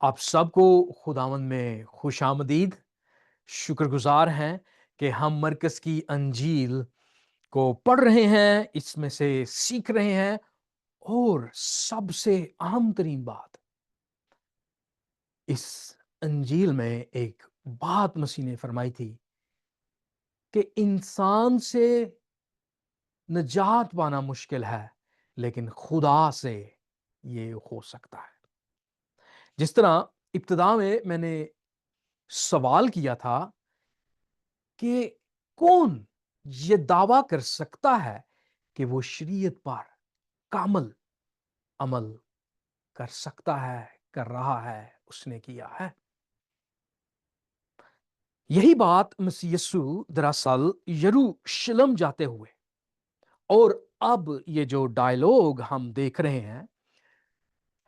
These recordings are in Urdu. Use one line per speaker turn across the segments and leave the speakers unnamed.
آپ سب کو خداوند میں خوش آمدید۔ شکر گزار ہیں کہ ہم مرکز کی انجیل کو پڑھ رہے ہیں، اس میں سے سیکھ رہے ہیں، اور سب سے اہم ترین بات، اس انجیل میں ایک بات مسیح نے فرمائی تھی کہ انسان سے نجات پانا مشکل ہے، لیکن خدا سے یہ ہو سکتا ہے۔ جس طرح ابتدا میں نے سوال کیا تھا کہ کون یہ دعویٰ کر سکتا ہے کہ وہ شریعت پر کامل عمل کر سکتا ہے، کر رہا ہے، اس نے کیا ہے۔ یہی بات مسیح یسوع دراصل یروشلم جاتے ہوئے، اور اب یہ جو ڈائیلاگ ہم دیکھ رہے ہیں،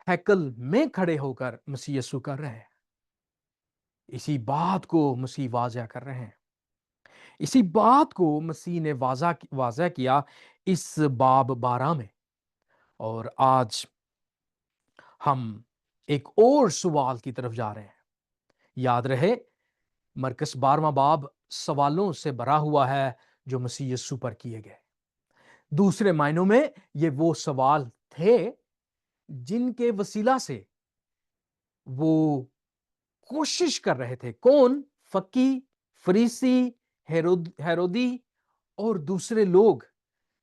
ہیکل میں کھڑے ہو کر مسیح یسوع کر رہے ہیں، اسی بات کو مسیح واضح کر رہے ہیں۔ اسی بات کو مسیح نے واضح کیا اس باب 12 میں۔ اور آج ہم ایک اور سوال کی طرف جا رہے ہیں۔ یاد رہے، مرکز 12واں باب سوالوں سے بھرا ہوا ہے جو مسیح یسوع پر کیے گئے۔ دوسرے معنوں میں یہ وہ سوال تھے جن کے وسیلہ سے وہ کوشش کر رہے تھے، کون؟ فقی، فریسی، ہیرودی اور دوسرے لوگ،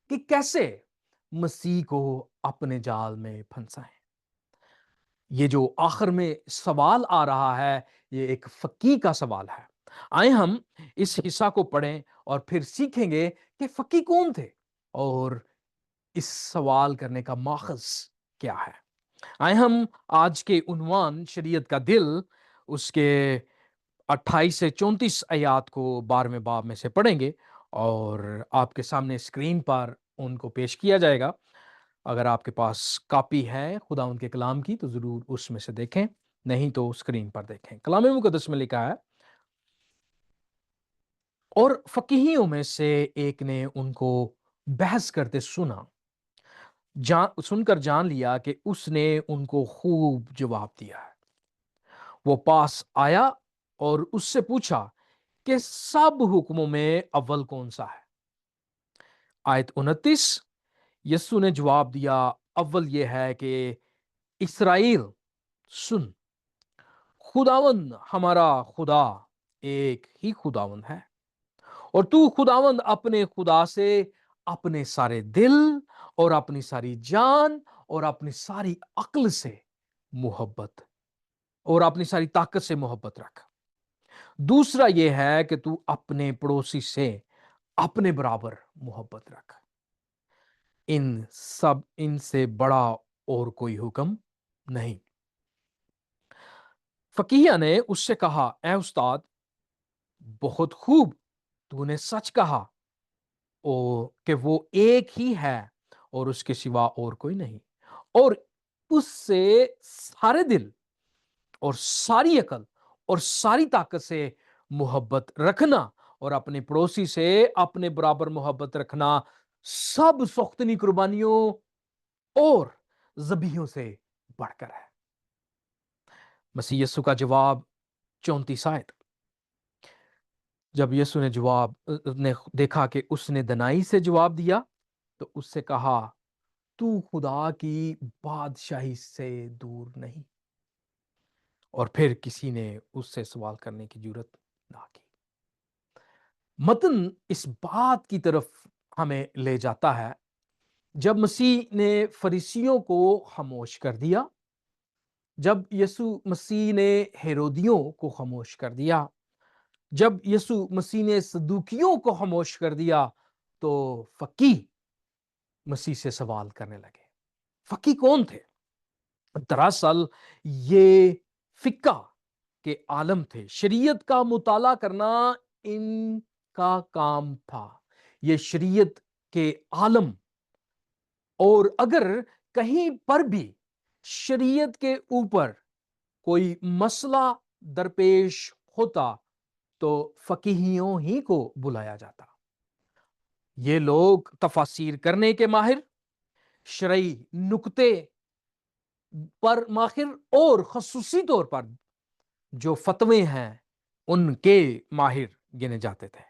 کہ کیسے مسیح کو اپنے جال میں پھنسائیں۔ یہ جو آخر میں سوال آ رہا ہے، یہ ایک فقی کا سوال ہے۔ آئے ہم اس حصہ کو پڑھیں اور پھر سیکھیں گے کہ فقی کون تھے اور اس سوال کرنے کا ماخذ کیا ہے۔ آئے ہم آج کے عنوان شریعت کا دل، اس کے 28 سے 34 آیات کو 12ویں باب میں سے پڑھیں گے، اور آپ کے سامنے اسکرین پر ان کو پیش کیا جائے گا۔ اگر آپ کے پاس کاپی ہے خداوند کے کلام کی تو ضرور اس میں سے دیکھیں، نہیں تو اسکرین پر دیکھیں۔ کلام مقدس میں لکھا ہے، اور فقیہیوں میں سے ایک نے ان کو بحث کرتے سن کر جان لیا کہ اس نے ان کو خوب جواب دیا ہے۔ وہ پاس آیا اور اس سے پوچھا کہ سب حکموں میں اول کون سا ہے؟ آیت 29، یسوع نے جواب دیا، اول یہ ہے کہ اسرائیل سن، خداوند ہمارا خدا ایک ہی خداوند ہے، اور تو خداوند اپنے خدا سے اپنے سارے دل اور اپنی ساری جان اور اپنی ساری عقل سے محبت اور اپنی ساری طاقت سے محبت رکھ۔ دوسرا یہ ہے کہ تو اپنے پڑوسی سے اپنے برابر محبت رکھ۔ ان سے بڑا اور کوئی حکم نہیں۔ فقیہ نے اس سے کہا، اے استاد، بہت خوب، تو نے سچ کہا کہ وہ ایک ہی ہے اور اس کے سوا اور کوئی نہیں، اور اس سے سارے دل اور ساری عقل اور ساری طاقت سے محبت رکھنا، اور اپنے پڑوسی سے اپنے برابر محبت رکھنا سب سختنی قربانیوں اور ذبیحوں سے بڑھ کر ہے۔ مسیح یسوع کا جواب 34 آیت۔ جب یسوع نے دیکھا کہ اس نے دنائی سے جواب دیا تو اس سے کہا، تو خدا کی بادشاہی سے دور نہیں۔ اور پھر کسی نے اس سے سوال کرنے کی جرات نہ کی۔ متن اس بات کی طرف ہمیں لے جاتا ہے، جب مسیح نے فریسیوں کو خاموش کر دیا، جب یسوع مسیح نے ہیرودیوں کو خاموش کر دیا، جب یسوع مسیح نے صدوقیوں کو خاموش کر دیا، تو فقیہ مسیح سے سوال کرنے لگے۔ فقیہ کون تھے؟ دراصل یہ فقہ کے عالم تھے، شریعت کا مطالعہ کرنا ان کا کام تھا، یہ شریعت کے عالم۔ اور اگر کہیں پر بھی شریعت کے اوپر کوئی مسئلہ درپیش ہوتا تو فقیہیوں ہی کو بلایا جاتا۔ یہ لوگ تفاسیر کرنے کے ماہر، شرعی نکتے پر ماہر اور خصوصی طور پر جو فتوے ہیں ان کے ماہر گنے جاتے تھے۔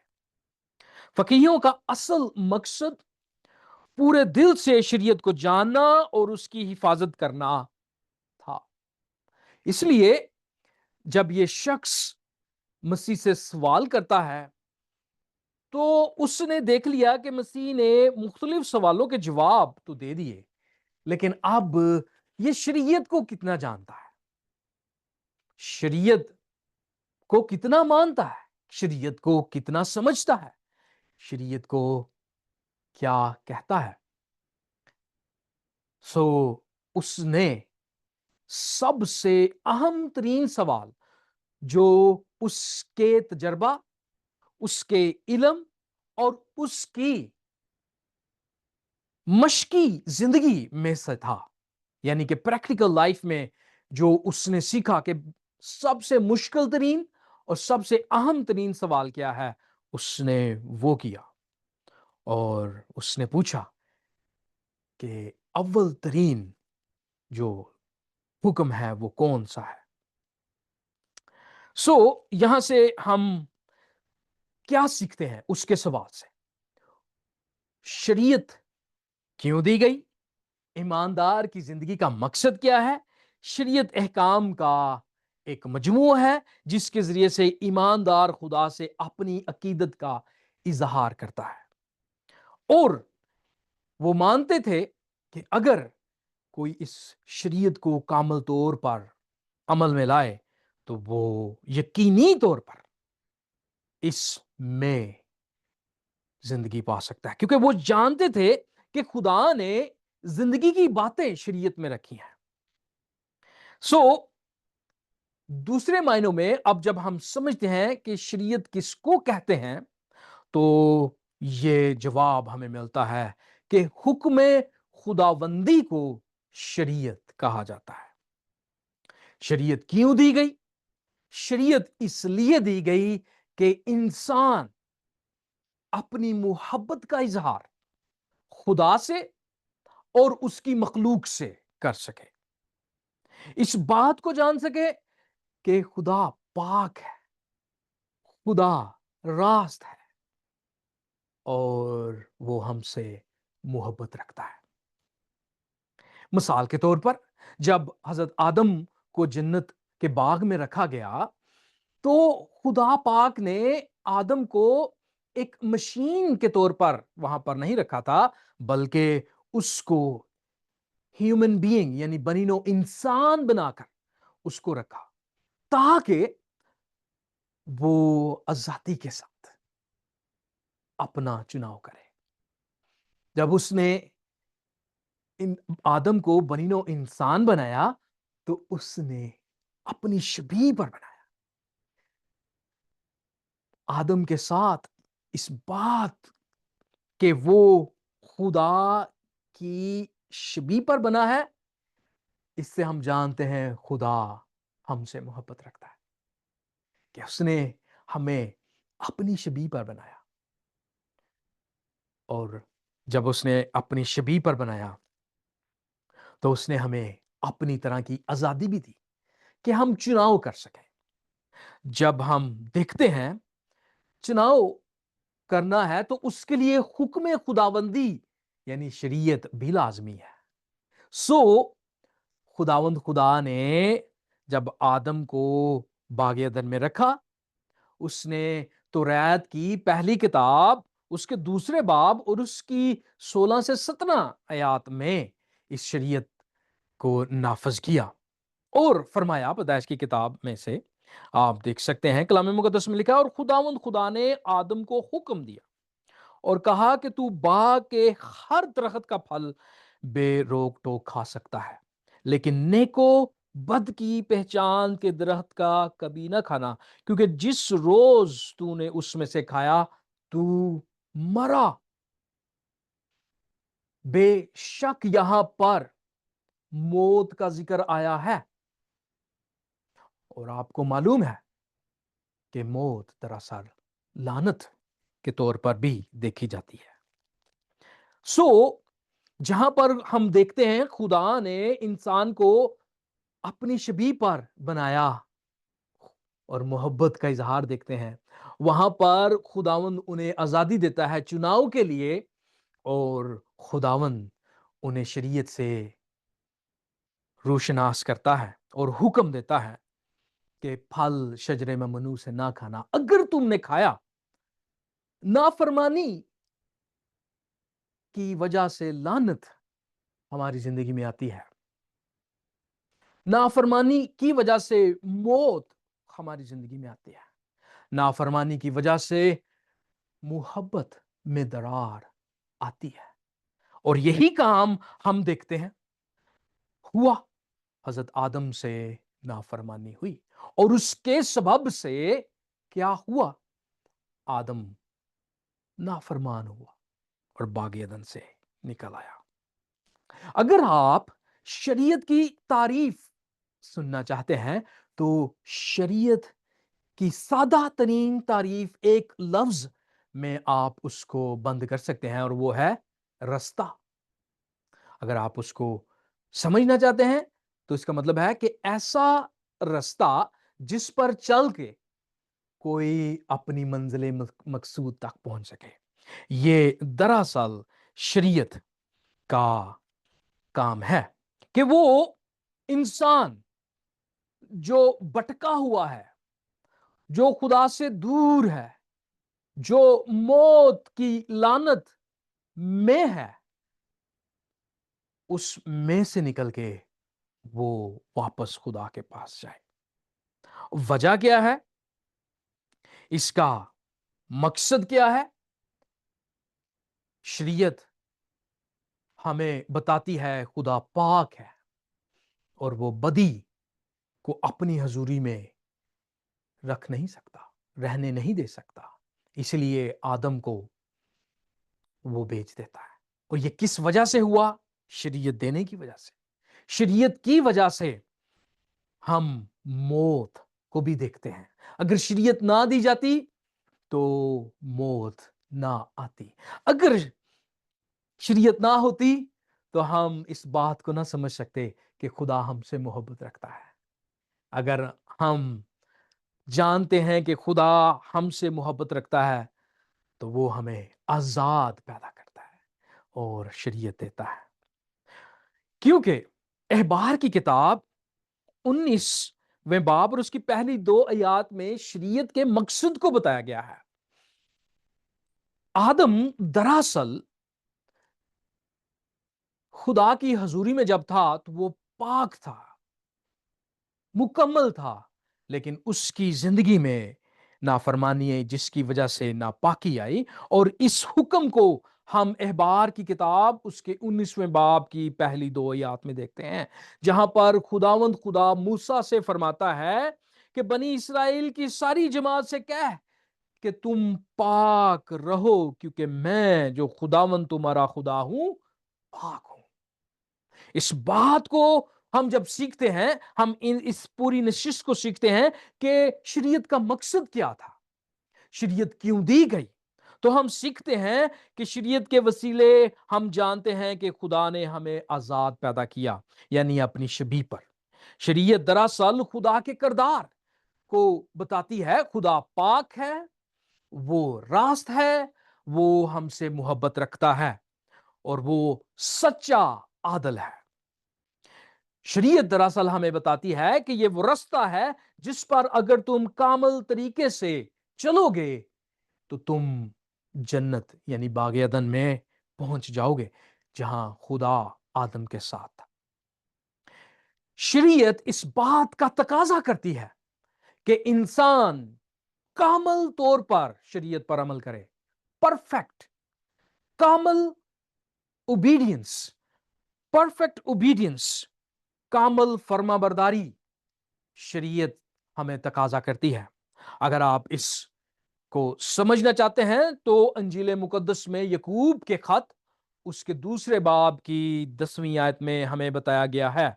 فقیہوں کا اصل مقصد پورے دل سے شریعت کو جاننا اور اس کی حفاظت کرنا تھا۔ اس لیے جب یہ شخص مسیح سے سوال کرتا ہے تو اس نے دیکھ لیا کہ مسیح نے مختلف سوالوں کے جواب تو دے دیے، لیکن اب یہ شریعت کو کتنا جانتا ہے، شریعت کو کتنا مانتا ہے، شریعت کو کتنا سمجھتا ہے، شریعت کو کیا کہتا ہے۔ اس نے سب سے اہم ترین سوال جو اس کے تجربہ، اس کے علم اور اس کی مشقی زندگی میں سے تھا، یعنی کہ پریکٹیکل لائف میں جو اس نے سیکھا کہ سب سے مشکل ترین اور سب سے اہم ترین سوال کیا ہے، اس نے وہ کیا اور اس نے پوچھا کہ اول ترین جو حکم ہے وہ کون سا ہے۔ یہاں سے ہم کیا سیکھتے ہیں اس کے سوال سے؟ شریعت کیوں دی گئی؟ ایماندار کی زندگی کا مقصد کیا ہے؟ شریعت احکام کا ایک مجموعہ ہے جس کے ذریعے سے ایماندار خدا سے اپنی عقیدت کا اظہار کرتا ہے، اور وہ مانتے تھے کہ اگر کوئی اس شریعت کو کامل طور پر عمل میں لائے تو وہ یقینی طور پر اس میں زندگی پا سکتا ہے، کیونکہ وہ جانتے تھے کہ خدا نے زندگی کی باتیں شریعت میں رکھی ہیں۔ دوسرے معنوں میں اب جب ہم سمجھتے ہیں کہ شریعت کس کو کہتے ہیں تو یہ جواب ہمیں ملتا ہے کہ حکم خداوندی کو شریعت کہا جاتا ہے۔ شریعت کیوں دی گئی؟ شریعت اس لیے دی گئی کہ انسان اپنی محبت کا اظہار خدا سے اور اس کی مخلوق سے کر سکے، اس بات کو جان سکے کہ خدا پاک ہے، خدا راست ہے اور وہ ہم سے محبت رکھتا ہے۔ مثال کے طور پر جب حضرت آدم کو جنت کے باغ میں رکھا گیا تو خدا پاک نے آدم کو ایک مشین کے طور پر وہاں پر نہیں رکھا تھا، بلکہ اس کو ہیومن بینگ یعنی بنی نوع انسان بنا کر اس کو رکھا تاکہ وہ آزادی کے ساتھ اپنا چناؤ کرے۔ جب اس نے آدم کو بنی نوع انسان بنایا تو اس نے اپنی شبیہ پر بنایا، آدم کے ساتھ اس بات کہ وہ خدا کی شبیہ پر بنا ہے، اس سے ہم جانتے ہیں خدا ہم سے محبت رکھتا ہے کہ اس نے ہمیں اپنی شبیہ پر بنایا، اور جب اس نے اپنی شبیہ پر بنایا تو اس نے ہمیں اپنی طرح کی آزادی بھی دی کہ ہم چناؤ کر سکیں۔ جب ہم دیکھتے ہیں چناؤ کرنا ہے تو اس کے لیے حکم خداوندی یعنی شریعت بھی لازمی ہے۔ خداوند خدا نے جب آدم کو باغ عدن میں رکھا، اس نے توریت کی پہلی کتاب اس کے دوسرے باب اور اس کی 16 سے 17 آیات میں اس شریعت کو نافذ کیا اور فرمایا۔ پیدائش کی کتاب میں سے آپ دیکھ سکتے ہیں کلام مقدس میں لکھا ہے، اور خداوند خدا نے آدم کو حکم دیا اور کہا کہ تو باغ کے ہر درخت کا پھل بے روک ٹوک کھا سکتا ہے، لیکن نیک و بد کی پہچان کے درخت کا کبھی نہ کھانا، کیونکہ جس روز تو نے اس میں سے کھایا تو مرا۔ بے شک یہاں پر موت کا ذکر آیا ہے، اور آپ کو معلوم ہے کہ موت دراصل لعنت کے طور پر بھی دیکھی جاتی ہے۔ جہاں پر ہم دیکھتے ہیں خدا نے انسان کو اپنی شبیہ پر بنایا اور محبت کا اظہار دیکھتے ہیں، وہاں پر خداوند انہیں آزادی دیتا ہے چناؤ کے لیے، اور خداوند انہیں شریعت سے روشناس کرتا ہے اور حکم دیتا ہے کہ پھل شجرے میں منو سے نہ کھانا، اگر تم نے کھایا نافرمانی کی وجہ سے لعنت ہماری زندگی میں آتی ہے، نافرمانی کی وجہ سے موت ہماری زندگی میں آتی ہے، نافرمانی کی وجہ سے محبت میں درار آتی ہے، اور یہی کام ہم دیکھتے ہیں ہوا۔ حضرت آدم سے نافرمانی ہوئی اور اس کے سبب سے کیا ہوا؟ آدم نافرمان ہوا اور باغ عدن سے نکل آیا۔ اگر آپ شریعت کی تعریف سننا چاہتے ہیں تو شریعت کی سادہ ترین تعریف ایک لفظ میں آپ اس کو بند کر سکتے ہیں، اور وہ ہے رستہ۔ اگر آپ اس کو سمجھنا چاہتے ہیں تو اس کا مطلب ہے کہ ایسا رستہ جس پر چل کے کوئی اپنی منزل مقصود تک پہنچ سکے۔ یہ دراصل شریعت کا کام ہے کہ وہ انسان جو بٹکا ہوا ہے، جو خدا سے دور ہے، جو موت کی لعنت میں ہے، اس میں سے نکل کے وہ واپس خدا کے پاس جائے۔ وجہ کیا ہے؟ اس کا مقصد کیا ہے؟ شریعت ہمیں بتاتی ہے خدا پاک ہے اور وہ بدی کو اپنی حضوری میں رکھ نہیں سکتا، رہنے نہیں دے سکتا، اس لیے آدم کو وہ بیچ دیتا ہے۔ اور یہ کس وجہ سے ہوا؟ شریعت دینے کی وجہ سے۔ شریعت کی وجہ سے ہم موت کو بھی دیکھتے ہیں۔ اگر شریعت نہ دی جاتی تو موت نہ آتی۔ اگر شریعت نہ ہوتی تو ہم اس بات کو نہ سمجھ سکتے کہ خدا ہم سے محبت رکھتا ہے۔ اگر ہم جانتے ہیں کہ خدا ہم سے محبت رکھتا ہے تو وہ ہمیں آزاد پیدا کرتا ہے اور شریعت دیتا ہے، کیونکہ احبار کی کتاب 19ویں باب اور اس کی پہلی 2 آیات میں شریعت کے مقصد کو بتایا گیا ہے۔ آدم دراصل خدا کی حضوری میں جب تھا تو وہ پاک تھا، مکمل تھا، لیکن اس کی زندگی میں نافرمانی ہے جس کی وجہ سے ناپاکی آئی، اور اس حکم کو ہم احبار کی کتاب اس کے 19ویں باب کی پہلی 2 آیات میں دیکھتے ہیں، جہاں پر خداوند خدا موسیٰ سے فرماتا ہے کہ بنی اسرائیل کی ساری جماعت سے کہہ کہ تم پاک رہو کیونکہ میں جو خداوند تمہارا خدا ہوں پاک ہوں۔ اس بات کو ہم جب سیکھتے ہیں، ہم اس پوری نشست کو سیکھتے ہیں کہ شریعت کا مقصد کیا تھا، شریعت کیوں دی گئی، تو ہم سیکھتے ہیں کہ شریعت کے وسیلے ہم جانتے ہیں کہ خدا نے ہمیں آزاد پیدا کیا، یعنی اپنی شبیہ پر۔ شریعت دراصل خدا کے کردار کو بتاتی ہے۔ خدا پاک ہے، وہ راست ہے، وہ ہم سے محبت رکھتا ہے، اور وہ سچا عادل ہے۔ شریعت دراصل ہمیں بتاتی ہے کہ یہ وہ رستہ ہے جس پر اگر تم کامل طریقے سے چلو گے تو تم جنت یعنی باغ عدن میں پہنچ جاؤ گے، جہاں خدا آدم کے ساتھ تھا۔ شریعت اس بات کا تقاضا کرتی ہے کہ انسان کامل طور پر شریعت پر عمل کرے، پرفیکٹ، کامل اوبیڈینس، پرفیکٹ اوبیڈینس، کامل فرما برداری شریعت ہمیں تقاضا کرتی ہے۔ اگر آپ اس کو سمجھنا چاہتے ہیں تو انجیل مقدس میں یعقوب کے خط اس کے 2 باب کی 10ویں آیت میں ہمیں بتایا گیا ہے،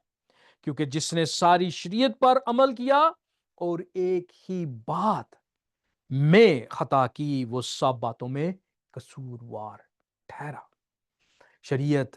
کیونکہ جس نے ساری شریعت پر عمل کیا اور ایک ہی بات میں خطا کی وہ سب باتوں میں قصوروار ٹھہرا۔ شریعت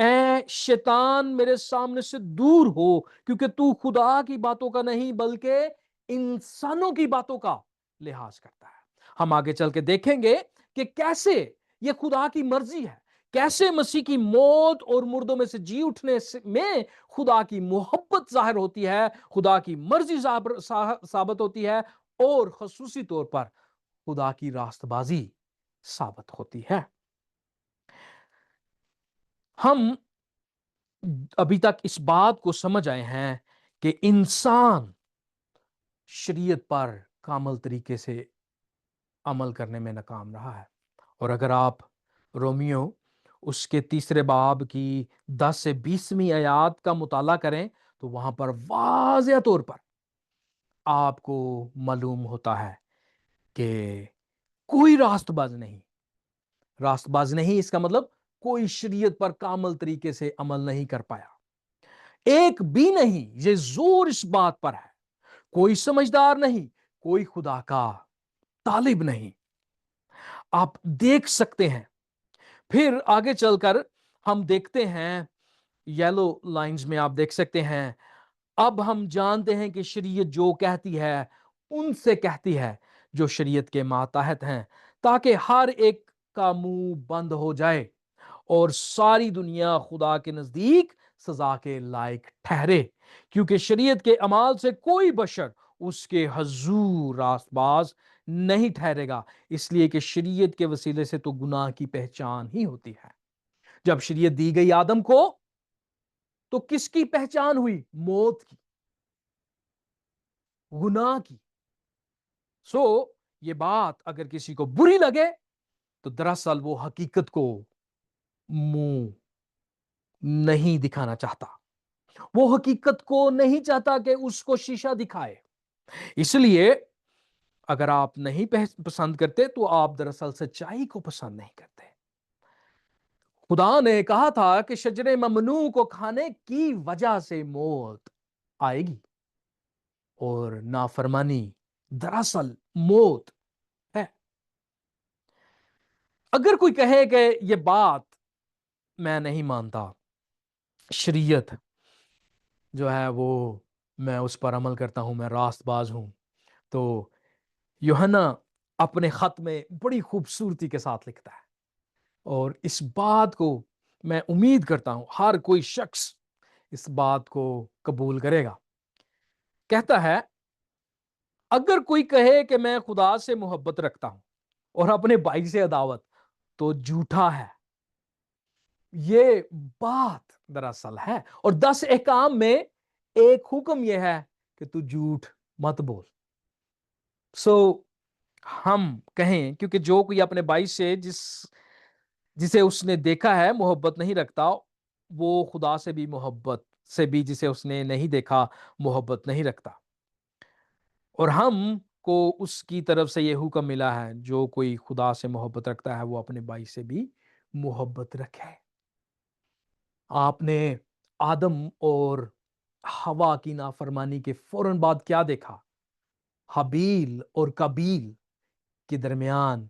اے شیطان میرے سامنے سے دور ہو، کیونکہ تو خدا کی باتوں کا نہیں بلکہ انسانوں کی باتوں کا لحاظ کرتا ہے۔ ہم آگے چل کے دیکھیں گے کہ کیسے یہ خدا کی مرضی ہے، کیسے مسیح کی موت اور مردوں میں سے جی اٹھنے میں خدا کی محبت ظاہر ہوتی ہے، خدا کی مرضی ثابت ہوتی ہے، اور خصوصی طور پر خدا کی راست بازی ثابت ہوتی ہے۔ ہم ابھی تک اس بات کو سمجھ آئے ہیں کہ انسان شریعت پر کامل طریقے سے عمل کرنے میں ناکام رہا ہے، اور اگر آپ رومیو اس کے 3 باب کی 10 سے 20ویں آیات کا مطالعہ کریں تو وہاں پر واضح طور پر آپ کو معلوم ہوتا ہے کہ کوئی راست باز نہیں، راست باز نہیں، اس کا مطلب کوئی شریعت پر کامل طریقے سے عمل نہیں کر پایا، ایک بھی نہیں۔ یہ زور اس بات پر ہے، کوئی سمجھدار نہیں، کوئی خدا کا طالب نہیں۔ آپ دیکھ سکتے ہیں، پھر آگے چل کر ہم دیکھتے ہیں، یلو لائنز میں آپ دیکھ سکتے ہیں، اب ہم جانتے ہیں کہ شریعت جو کہتی ہے ان سے کہتی ہے جو شریعت کے ماتحت ہیں، تاکہ ہر ایک کا منہ بند ہو جائے اور ساری دنیا خدا کے نزدیک سزا کے لائق ٹھہرے، کیونکہ شریعت کے اعمال سے کوئی بشر اس کے حضور راست باز نہیں ٹھہرے گا، اس لیے کہ شریعت کے وسیلے سے تو گناہ کی پہچان ہی ہوتی ہے۔ جب شریعت دی گئی آدم کو تو کس کی پہچان ہوئی؟ موت کی، گناہ کی۔ سو یہ بات اگر کسی کو بری لگے تو دراصل وہ حقیقت کو منہ نہیں دکھانا چاہتا، وہ حقیقت کو نہیں چاہتا کہ اس کو شیشہ دکھائے۔ اس لیے اگر آپ نہیں پسند کرتے تو آپ دراصل سچائی کو پسند نہیں کرتے۔ خدا نے کہا تھا کہ شجر ممنوع کو کھانے کی وجہ سے موت آئے گی، اور نافرمانی دراصل موت ہے۔ اگر کوئی کہے کہ یہ بات میں نہیں مانتا، شریعت جو ہے وہ میں اس پر عمل کرتا ہوں، میں راست باز ہوں، تو یوحنا اپنے خط میں بڑی خوبصورتی کے ساتھ لکھتا ہے، اور اس بات کو میں امید کرتا ہوں ہر کوئی شخص اس بات کو قبول کرے گا۔ کہتا ہے، اگر کوئی کہے کہ میں خدا سے محبت رکھتا ہوں اور اپنے بھائی سے عداوت، تو جھوٹا ہے۔ یہ بات دراصل ہے، اور 10 احکام میں ایک حکم یہ ہے کہ تو جھوٹ مت بول۔ سو ہم کہیں، کیونکہ جو کوئی اپنے بھائی سے جسے اس نے دیکھا ہے محبت نہیں رکھتا، وہ خدا سے بھی محبت سے بھی جسے اس نے نہیں دیکھا محبت نہیں رکھتا۔ اور ہم کو اس کی طرف سے یہ حکم ملا ہے، جو کوئی خدا سے محبت رکھتا ہے وہ اپنے بھائی سے بھی محبت رکھے۔ آپ نے آدم اور حوا کی نافرمانی کے فوراً بعد کیا دیکھا؟ حابیل اور قابیل کے درمیان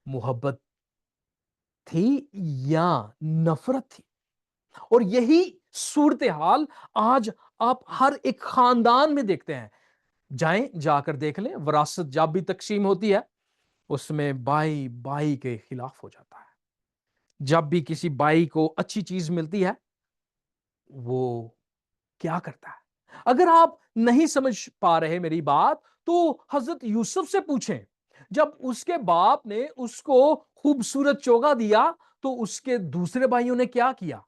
محبت تھی یا نفرت تھی؟ اور یہی صورتحال آج آپ ہر ایک خاندان میں دیکھتے ہیں۔ جائیں، جا کر دیکھ لیں، وراثت جب بھی تقسیم ہوتی ہے اس میں بھائی بھائی کے خلاف ہو جاتا ہے۔ جب بھی کسی بھائی کو اچھی چیز ملتی ہے وہ کیا کرتا ہے؟ اگر آپ نہیں سمجھ پا رہے میری بات تو حضرت یوسف سے پوچھیں، جب اس کے باپ نے اس کو خوبصورت چوگا دیا تو اس کے دوسرے بھائیوں نے کیا کیا؟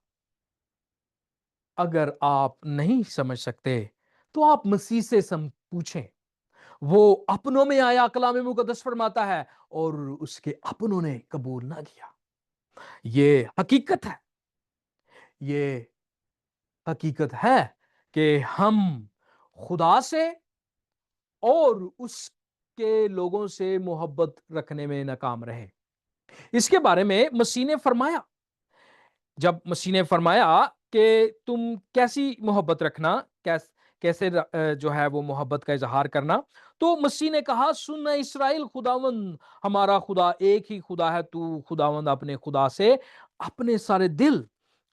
اگر آپ نہیں سمجھ سکتے تو آپ مسیح سے پوچھیں، وہ اپنوں میں آیا، کلام مقدس فرماتا ہے، اور اس کے اپنوں نے قبول نہ کیا۔ یہ حقیقت ہے، یہ حقیقت ہے کہ ہم خدا سے اور اس کے لوگوں سے محبت رکھنے میں ناکام رہے۔ اس کے بارے میں مسیح نے فرمایا، جب مسیح نے فرمایا کہ تم کیسی محبت رکھنا، کیسے جو ہے وہ محبت کا اظہار کرنا، تو مسیح نے کہا، سن اسرائیل، خداوند ہمارا خدا ایک ہی خدا ہے، تو خداوند اپنے خدا سے اپنے سارے دل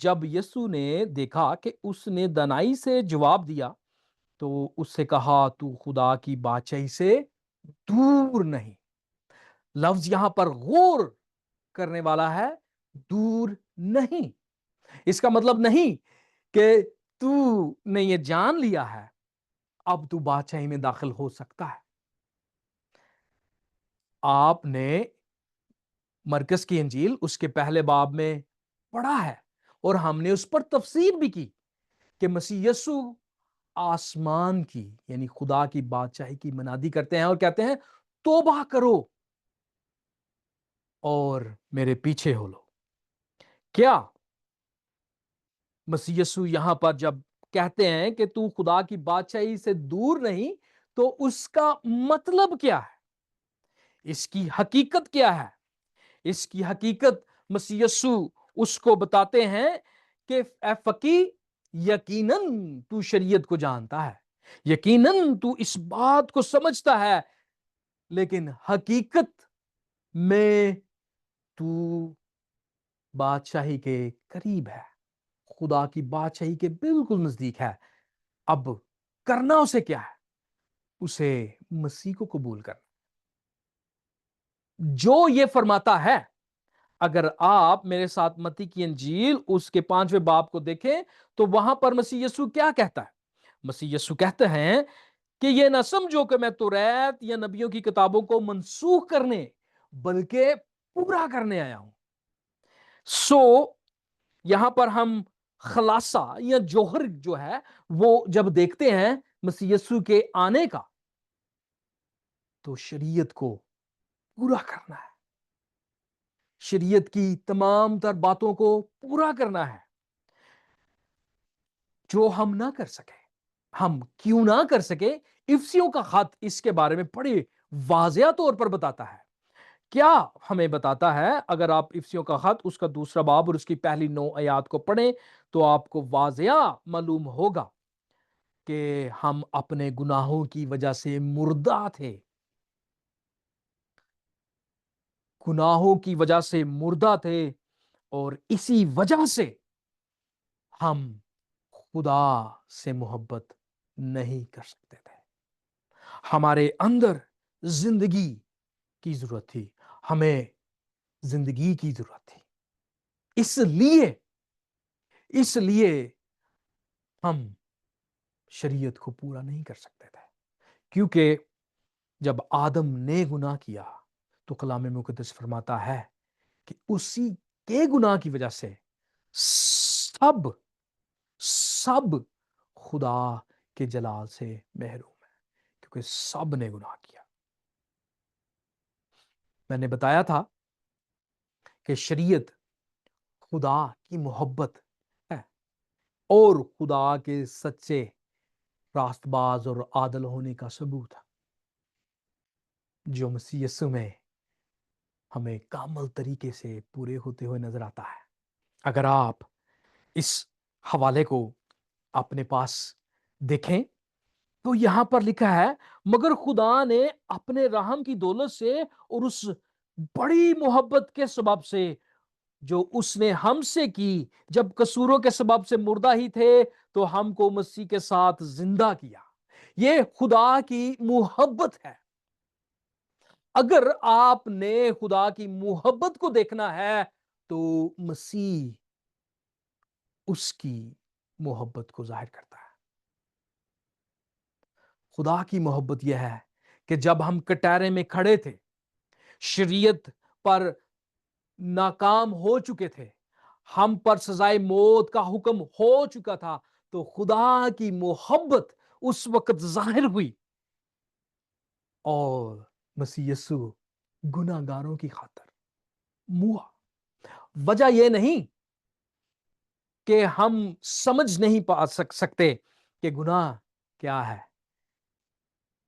جب یسوع نے دیکھا کہ اس نے دنائی سے جواب دیا تو اس سے کہا تو خدا کی بادشاہی سے دور نہیں. لفظ یہاں پر غور کرنے والا ہے، دور نہیں. اس کا مطلب نہیں کہ تو نے یہ جان لیا ہے اب تو بادشاہی میں داخل ہو سکتا ہے. آپ نے مرکز کی انجیل اس کے پہلے باب میں پڑھا ہے اور ہم نے اس پر تفسیر بھی کی کہ مسیح یسوع آسمان کی یعنی خدا کی بادشاہی کی منادی کرتے ہیں اور کہتے ہیں توبہ کرو اور میرے پیچھے ہو لو. کیا مسیح یسوع یہاں پر جب کہتے ہیں کہ تو خدا کی بادشاہی سے دور نہیں تو اس کا مطلب کیا ہے؟ اس کی حقیقت کیا ہے؟ اس کی حقیقت مسیح یسوع اس کو بتاتے ہیں کہ اے فقی، یقیناً تو شریعت کو جانتا ہے، یقیناً تو اس بات کو سمجھتا ہے، لیکن حقیقت میں تو بادشاہی کے قریب ہے، خدا کی بادشاہی کے بالکل نزدیک ہے. اب کرنا اسے کیا ہے؟ اسے مسیح کو قبول کرنا. جو یہ فرماتا ہے، اگر آپ میرے ساتھ متی کی انجیل اس کے 5ویں باب کو دیکھیں تو وہاں پر مسیح یسوع کیا کہتا ہے؟ مسیح یسوع کہتے ہیں کہ یہ نہ سمجھو کہ میں توریت یا نبیوں کی کتابوں کو منسوخ کرنے بلکہ پورا کرنے آیا ہوں. سو یہاں پر ہم خلاصہ یا جوہر جو ہے وہ جب دیکھتے ہیں مسیح یسوع کے آنے کا تو شریعت کو پورا کرنا ہے، شریعت کی تمام تر باتوں کو پورا کرنا ہے جو ہم نہ کر سکے. ہم کیوں نہ کر سکے؟ افسیوں کا خط اس کے بارے میں بڑے واضح طور پر بتاتا ہے. کیا ہمیں بتاتا ہے؟ اگر آپ افسیوں کا خط اس کا 2 باب اور اس کی پہلی 9 آیات کو پڑھیں تو آپ کو واضح معلوم ہوگا کہ ہم اپنے گناہوں کی وجہ سے مردہ تھے، گناہوں کی وجہ سے مردہ تھے، اور اسی وجہ سے ہم خدا سے محبت نہیں کر سکتے تھے. ہمارے اندر زندگی کی ضرورت تھی، ہمیں زندگی کی ضرورت تھی. اس لیے ہم شریعت کو پورا نہیں کر سکتے تھے، کیونکہ جب آدم نے گناہ کیا تو کلام مقدس فرماتا ہے کہ اسی کے گناہ کی وجہ سے سب خدا کے جلال سے محروم ہے، کیونکہ سب نے گناہ کیا. میں نے بتایا تھا کہ شریعت خدا کی محبت ہے اور خدا کے سچے، راست باز اور عادل ہونے کا ثبوت ہے جو مسیح یسوع میں ہمیں کامل طریقے سے پورے ہوتے ہوئے نظر آتا ہے. اگر آپ اس حوالے کو اپنے پاس دیکھیں تو یہاں پر لکھا ہے مگر خدا نے اپنے رحم کی دولت سے اور اس بڑی محبت کے سبب سے جو اس نے ہم سے کی، جب قصوروں کے سبب سے مردہ ہی تھے تو ہم کو مسیح کے ساتھ زندہ کیا. یہ خدا کی محبت ہے. اگر آپ نے خدا کی محبت کو دیکھنا ہے تو مسیح اس کی محبت کو ظاہر کرتا ہے. خدا کی محبت یہ ہے کہ جب ہم کٹہرے میں کھڑے تھے، شریعت پر ناکام ہو چکے تھے، ہم پر سزائے موت کا حکم ہو چکا تھا، تو خدا کی محبت اس وقت ظاہر ہوئی اور مسیح یسوع گناہ گاروں کی خاطر ہوا. وجہ یہ نہیں کہ ہم سمجھ نہیں پا سکتے کہ گناہ کیا ہے،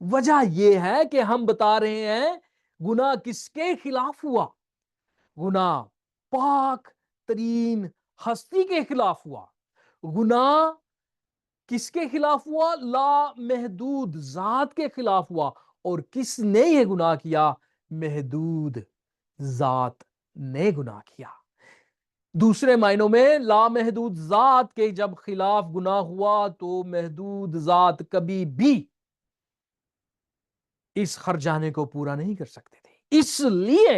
وجہ یہ ہے کہ ہم بتا رہے ہیں گناہ کس کے خلاف ہوا. گناہ پاک ترین ہستی کے خلاف ہوا. گناہ کس کے خلاف ہوا؟ لا محدود ذات کے خلاف ہوا. اور کس نے یہ گناہ کیا؟ محدود ذات نے گناہ کیا. دوسرے معنوں میں لامحدود ذات کے جب خلاف گناہ ہوا تو محدود ذات کبھی بھی اس خرجانے کو پورا نہیں کر سکتے تھے. اس لیے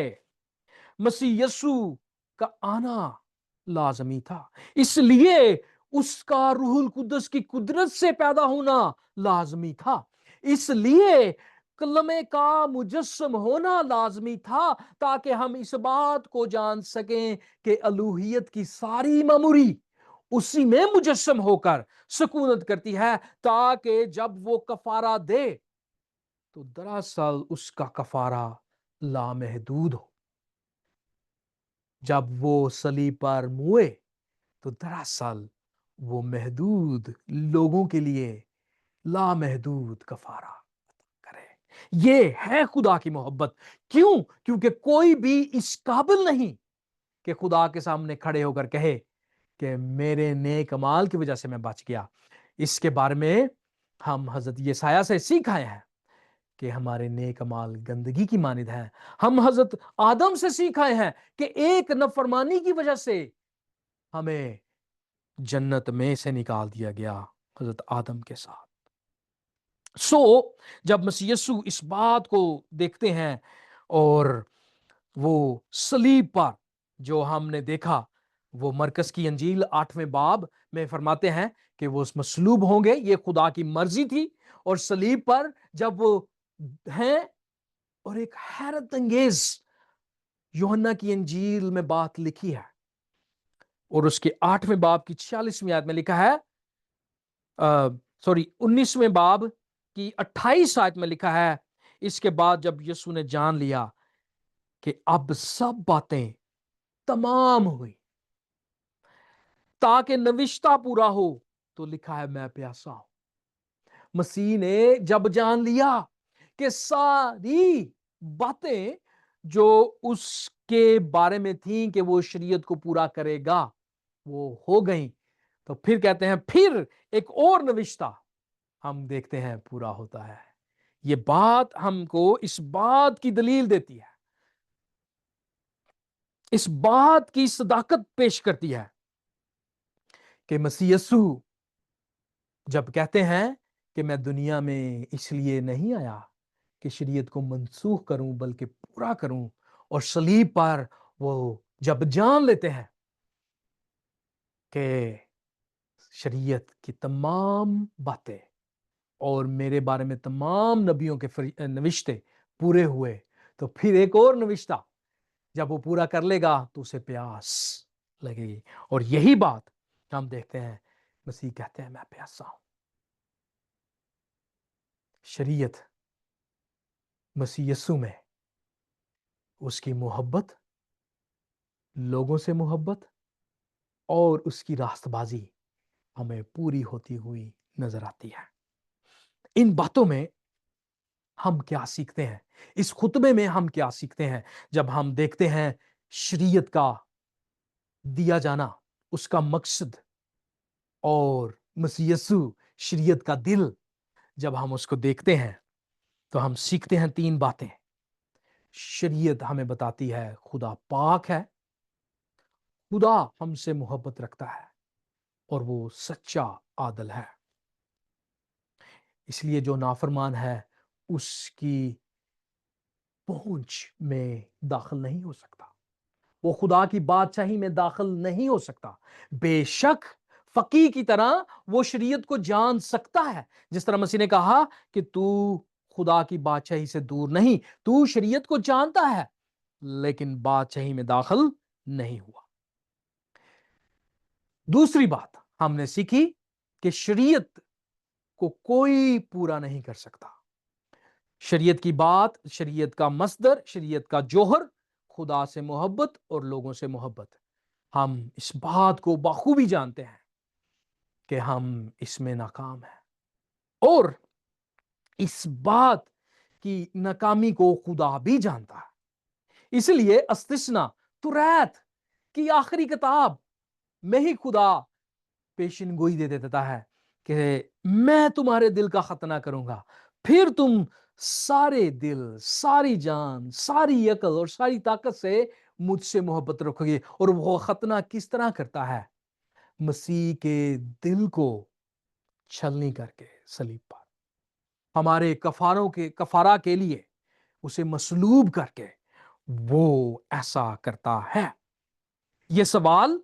مسیح یسوع کا آنا لازمی تھا. اس لیے اس کا روح القدس کی قدرت سے پیدا ہونا لازمی تھا. اس لیے کلمے کا مجسم ہونا لازمی تھا تاکہ ہم اس بات کو جان سکیں کہ الوہیت کی ساری معموری اسی میں مجسم ہو کر سکونت کرتی ہے، تاکہ جب وہ کفارہ دے تو دراصل اس کا کفارہ لامحدود ہو. جب وہ صلیب پر موئے تو دراصل وہ محدود لوگوں کے لیے لامحدود کفارہ کرے. یہ ہے خدا کی محبت. کیوں؟ کیونکہ کوئی بھی اس قابل نہیں کہ خدا کے سامنے کھڑے ہو کر کہے کہ میرے نیک اعمال کی وجہ سے میں بچ گیا. اس کے بارے میں ہم حضرت یسایہ سے سیکھ آئے ہیں کہ ہمارے نیک اعمال گندگی کی مانند ہیں. ہم حضرت آدم سے سیکھ آئے ہیں کہ ایک نافرمانی کی وجہ سے ہمیں جنت میں سے نکال دیا گیا حضرت آدم کے ساتھ. جب مسیح یسوع اس بات کو دیکھتے ہیں اور وہ صلیب پر جو ہم نے دیکھا، وہ مرکز کی انجیل 8ویں باب میں فرماتے ہیں کہ وہ مصلوب ہوں گے، یہ خدا کی مرضی تھی. اور صلیب پر جب وہ ہیں، اور ایک حیرت انگیز یوحنا کی انجیل میں بات لکھی ہے، اور اس کے 8ویں باب کی 46ویں آیت میں لکھا ہے، 19ویں باب کی 28 آیت میں لکھا ہے، اس کے بعد جب یسوع نے جان لیا کہ اب سب باتیں تمام ہوئی تاکہ نوشتہ پورا ہو، تو لکھا ہے میں پیاسا ہوں. مسیح نے جب جان لیا کہ ساری باتیں جو اس کے بارے میں تھیں کہ وہ شریعت کو پورا کرے گا وہ ہو گئیں، تو پھر کہتے ہیں پھر ایک اور نوشتہ ہم دیکھتے ہیں پورا ہوتا ہے. یہ بات ہم کو اس بات کی دلیل دیتی ہے، اس بات کی صداقت پیش کرتی ہے کہ مسیح یسوع جب کہتے ہیں کہ میں دنیا میں اس لیے نہیں آیا کہ شریعت کو منسوخ کروں بلکہ پورا کروں، اور صلیب پر وہ جب جان لیتے ہیں کہ شریعت کی تمام باتیں اور میرے بارے میں تمام نبیوں کے نوشتے پورے ہوئے، تو پھر ایک اور نوشتہ جب وہ پورا کر لے گا تو اسے پیاس لگے گی. اور یہی بات ہم دیکھتے ہیں، مسیح کہتے ہیں میں پیاسا ہوں. شریعت مسیح یسوع میں اس کی محبت، لوگوں سے محبت اور اس کی راست بازی ہمیں پوری ہوتی ہوئی نظر آتی ہے. ان باتوں میں ہم کیا سیکھتے ہیں؟ اس خطبے میں ہم کیا سیکھتے ہیں جب ہم دیکھتے ہیں شریعت کا دیا جانا، اس کا مقصد، اور مسیح یسوع شریعت کا دل؟ جب ہم اس کو دیکھتے ہیں تو ہم سیکھتے ہیں 3 باتیں. شریعت ہمیں بتاتی ہے خدا پاک ہے، خدا ہم سے محبت رکھتا ہے، اور وہ سچا عادل ہے. اس لیے جو نافرمان ہے اس کی پہنچ میں داخل نہیں ہو سکتا، وہ خدا کی بادشاہی میں داخل نہیں ہو سکتا. بے شک فقیہ کی طرح وہ شریعت کو جان سکتا ہے، جس طرح مسیح نے کہا کہ تو خدا کی بادشاہی سے دور نہیں، تو شریعت کو جانتا ہے لیکن بادشاہی میں داخل نہیں ہوا. دوسری بات ہم نے سیکھی کہ شریعت کو کوئی پورا نہیں کر سکتا. شریعت کی بات، شریعت کا مصدر، شریعت کا جوہر خدا سے محبت اور لوگوں سے محبت. ہم اس بات کو بخوبی جانتے ہیں کہ ہم اس میں ناکام ہیں، اور اس بات کی ناکامی کو خدا بھی جانتا ہے. اس لیے استثنا توریت کی آخری کتاب میں ہی خدا پیشن گوئی دے دیتا ہے کہ میں تمہارے دل کا ختنہ کروں گا، پھر تم سارے دل، ساری جان، ساری عقل اور ساری طاقت سے مجھ سے محبت رکھو گے۔ اور وہ ختنہ کس طرح کرتا ہے؟ مسیح کے دل کو چھلنی کر کے صلیب پر ہمارے کفارہ کے لیے اسے مصلوب کر کے وہ ایسا کرتا ہے۔ یہ سوال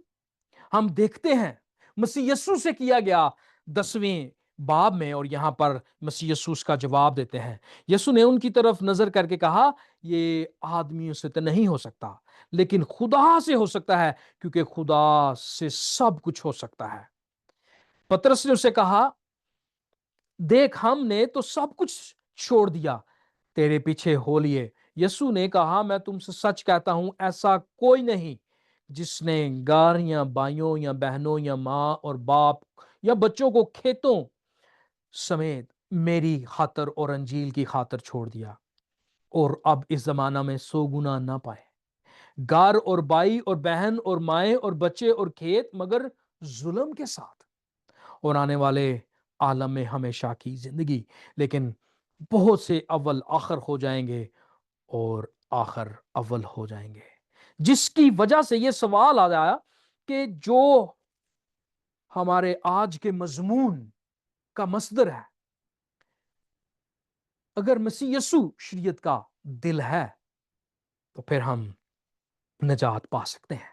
ہم دیکھتے ہیں مسیح یسوع سے کیا گیا 10ویں باب میں، اور یہاں پر مسیح یسوع اس کا جواب دیتے ہیں۔ یسوع نے ان کی طرف نظر کر کے کہا، یہ آدمیوں سے تو نہیں ہو سکتا، لیکن خدا سے ہو سکتا ہے، کیونکہ خدا سے سب کچھ ہو سکتا ہے۔ پترس نے اسے کہا، دیکھ ہم نے تو سب کچھ چھوڑ دیا تیرے پیچھے ہو لیے۔ یسوع نے کہا، میں تم سے سچ کہتا ہوں، ایسا کوئی نہیں جس نے گھر یا بھائیوں یا بہنوں یا ماں اور باپ یا بچوں کو کھیتوں سمیت میری خاطر اور انجیل کی خاطر چھوڑ دیا اور اب اس زمانہ میں 100 گنا نہ پائے۔ گھر اور بھائی اور بہن اور مائیں اور بچے اور کھیت، مگر ظلم کے ساتھ، اور آنے والے عالم میں ہمیشہ کی زندگی۔ لیکن بہت سے اول آخر ہو جائیں گے اور آخر اول ہو جائیں گے، جس کی وجہ سے یہ سوال آ جایا کہ جو ہمارے آج کے مضمون کا مصدر ہے، اگر مسیح یسوع شریعت کا دل ہے تو پھر ہم نجات پا سکتے ہیں۔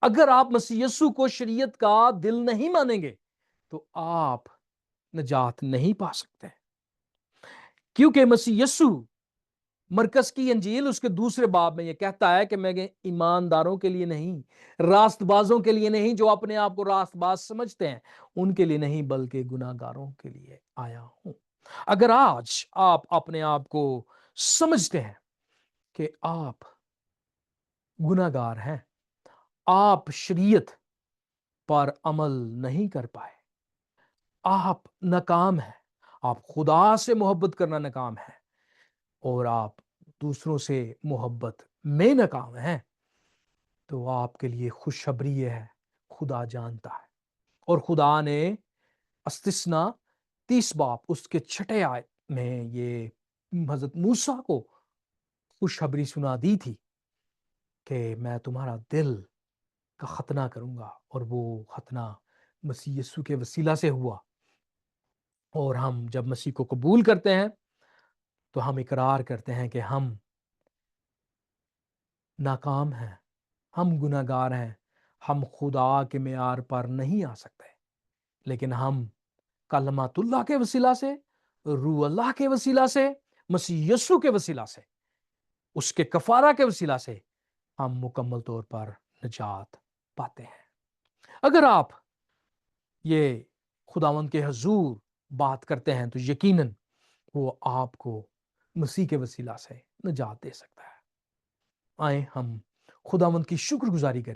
اگر آپ مسیح یسوع کو شریعت کا دل نہیں مانیں گے تو آپ نجات نہیں پا سکتے، کیونکہ مسیح یسوع مرکز کی انجیل اس کے 2 باب میں یہ کہتا ہے کہ میں ایمانداروں کے لیے نہیں، راست بازوں کے لیے نہیں، جو اپنے آپ کو راست باز سمجھتے ہیں ان کے لیے نہیں، بلکہ گناہ گاروں کے لیے آیا ہوں۔ اگر آج آپ اپنے آپ کو سمجھتے ہیں کہ آپ گناہ گار ہیں، آپ شریعت پر عمل نہیں کر پائے، آپ ناکام ہیں، آپ خدا سے محبت کرنا ناکام ہے، اور آپ دوسروں سے محبت میں ناکام ہیں، تو آپ کے لیے خوشخبری یہ ہے، خدا جانتا ہے۔ اور خدا نے استثنا 30 باب اس کے 6 آیت میں یہ حضرت موسیٰ کو خوشخبری سنا دی تھی کہ میں تمہارا دل کا ختنہ کروں گا، اور وہ ختنہ مسیح یسوع کے وسیلہ سے ہوا۔ اور ہم جب مسیح کو قبول کرتے ہیں تو ہم اقرار کرتے ہیں کہ ہم ناکام ہیں، ہم گناہ گار ہیں، ہم خدا کے معیار پر نہیں آ سکتے، لیکن ہم کلمات اللہ کے وسیلہ سے، روح اللہ کے وسیلہ سے، مسیح یسوع کے وسیلہ سے، اس کے کفارہ کے وسیلہ سے ہم مکمل طور پر نجات پاتے ہیں۔ اگر آپ یہ خداوند کے حضور بات کرتے ہیں تو یقیناً وہ آپ کو مسیح کے وسیلہ سے نجات دے سکتا ہے۔ آئیں ہم خداوند کی شکر گزاری کریں۔